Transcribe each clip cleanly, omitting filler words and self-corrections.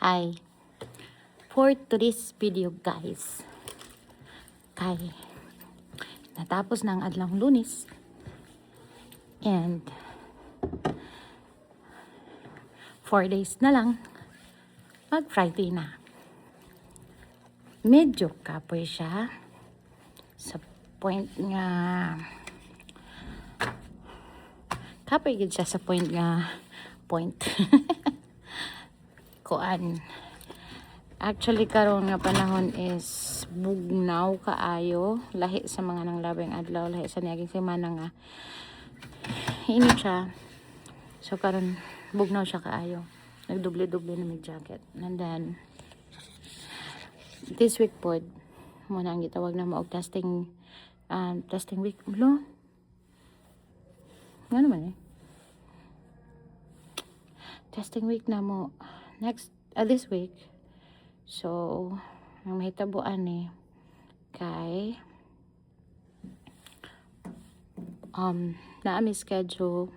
Hi. For today's video guys, kay natapos na ang adlang Lunes and 4 days na lang mag Friday na. Medyo kapoy siya sa point nga kapoy gid siya sa point kuan. Actually karon nga panahon is bugnaw kaayo, lahi sa mga nang labing adlaw, lahi sa niaging semana nga init siya. So karon bugnaw siya kaayo, nagdoble-doble na may jacket. And then this week pod mo na ang gitawag na mo og testing week lo nga naman testing week na mo next this week. So ang mahitabuan kay naami schedule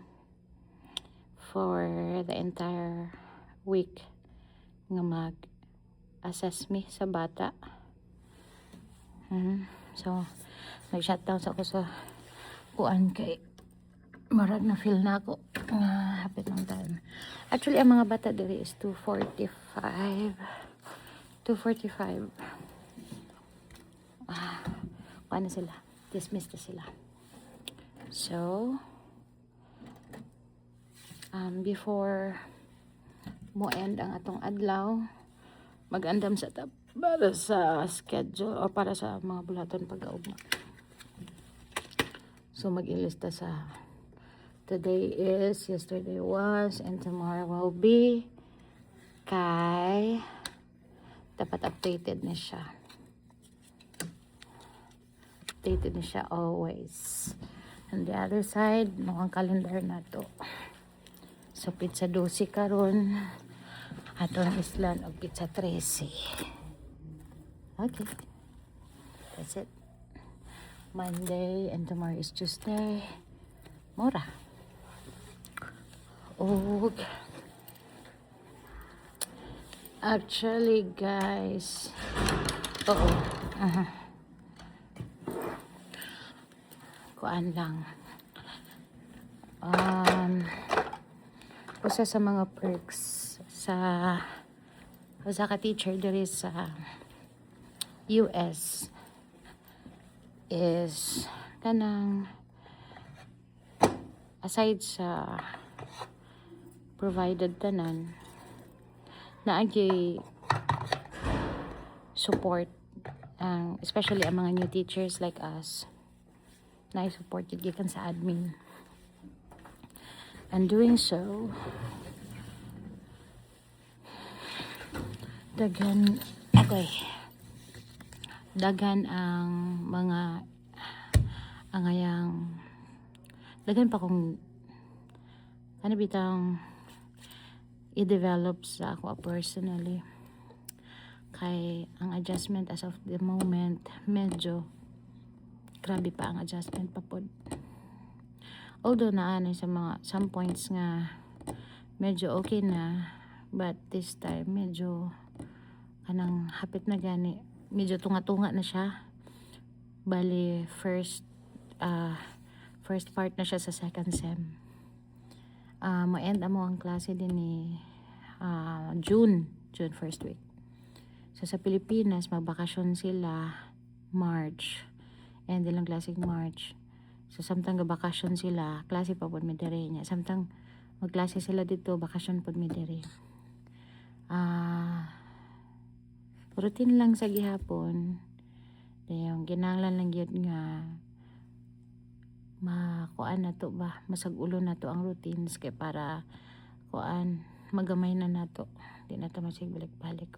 for the entire week nga mag-assess me sa bata. So nag-shutdown sa ako sa kuan kay marag na feel na ako nga hapit ng time. Actually ang mga bata diri is 2:45 ano sila, dismissed na sila. So before mo end ang atong adlaw, mag-andam sa para sa schedule o para sa mga bulaton pag-augma. So mag-ilista sa today is, yesterday was, and tomorrow will be. Kay dapat updated na siya. Updated na siya always. On the other side, mukhang calendar na to. So pizza 12 karon, atong islan og pizza 13. Okay. That's it. Monday and tomorrow is Tuesday. Mura. Og actually guys, kuan lang. Usa sa mga perks sa ka teacher diri sa US is kanang aside sa provided tanan naagi support especially ang mga new teachers like us na i-support gikan sa admin, and doing so daghan ang mga angayang daghan pa kung ano bitang i-develop sa ako personally. Kay ang adjustment as of the moment medyo grabe pa ang adjustment pa pod. Although naanay sa mga some points nga medyo okay na, but this time medyo kanang hapit na gani, medyo tunga-tunga na siya. Bali first part na siya sa second sem. Ma-end amo ang klase din ni June first week. So sa Pilipinas magbakasyon sila March, end lang klase March. So samtang gabakasyon sila, klase pa pod mi diri nya. Samtang magklase sila dito, bakasyon pod mi diri. Routine lang sa gihapon. Yung kinahanglan lang gyud nga makuan na to ba, masag-ulo na to ang routines kay para kuan magamay na nato. Di na to masigbalik-balik.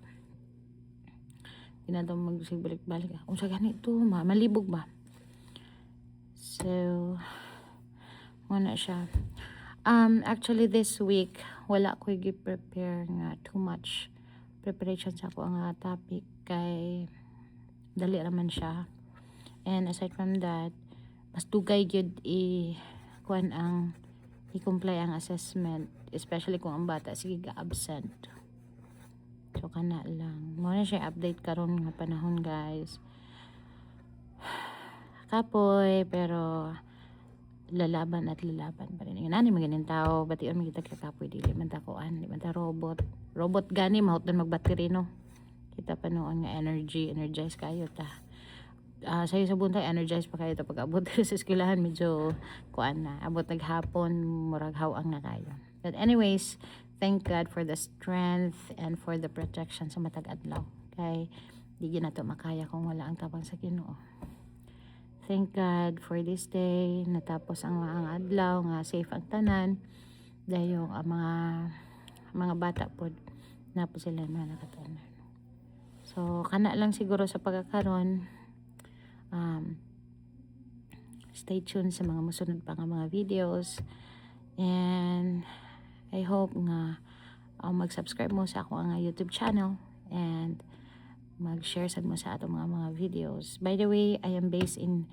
Di na to magsigbalik-balik. Unsa gani to, malibog ba? So muna siya. Actually this week wala ko gi-prepare nga too much preparation sa ako ang topic kay dali raman siya. And aside from that, mas dugay gyud kuan ang i-comply ang assessment, especially kung ang bata sige ga-absent. So kana lang mo na siya update karon nga panahon guys. Kapoy pero lalaban at lalaban pa rin. Yun ani maganing tao, bation man kita kapoy dili man ta kuan, di man ta robot. Robot gani mahutdan magbattery no. Kita pa noon nga energize kayo ta. Sa'yo sa buntay energize pa kayo ta pag-abot sa eskwelahan medyo kuan na abot naghapon murag hawang na kayo. But anyways, thank God for the strength and for the protection sa matag adlaw. Kay di gyud nato makaya kung wala ang tabang sa Ginoo. Thank God for this day. Natapos ang adlaw nga safe ang tanan. Dahil yung mga bata po na po sila na nakatanan. So kana lang siguro sa pagkakaroon. Stay tuned sa mga musunod pa nga mga videos. And I hope nga mag-subscribe mo sa ako nga YouTube channel. And mag-share sad mo sa atong mga videos. By the way, I am based in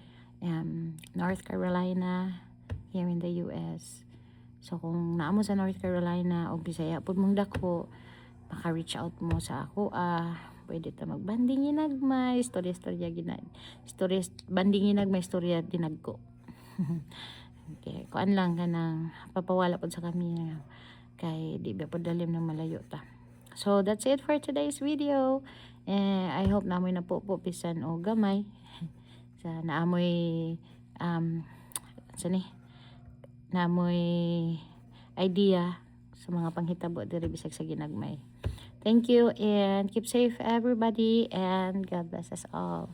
North Carolina, here in the US. So kung naamo sa North Carolina o Bisaya pud mong dako, maka-reach out mo sa ako. Pwede ta magbanding ginagmay, istorya ginag. Banding ginagmay istorya dinagko. Okay, kuan lang kanang papawala pud sa kami kay di ba pud dalim ng malayo ta. So that's it for today's video. I hope namoy na po pisan o gamay sa naamoy naamoy idea sa mga panghitabo diri bisag sa ginagmay. Thank you and keep safe everybody and God bless us all.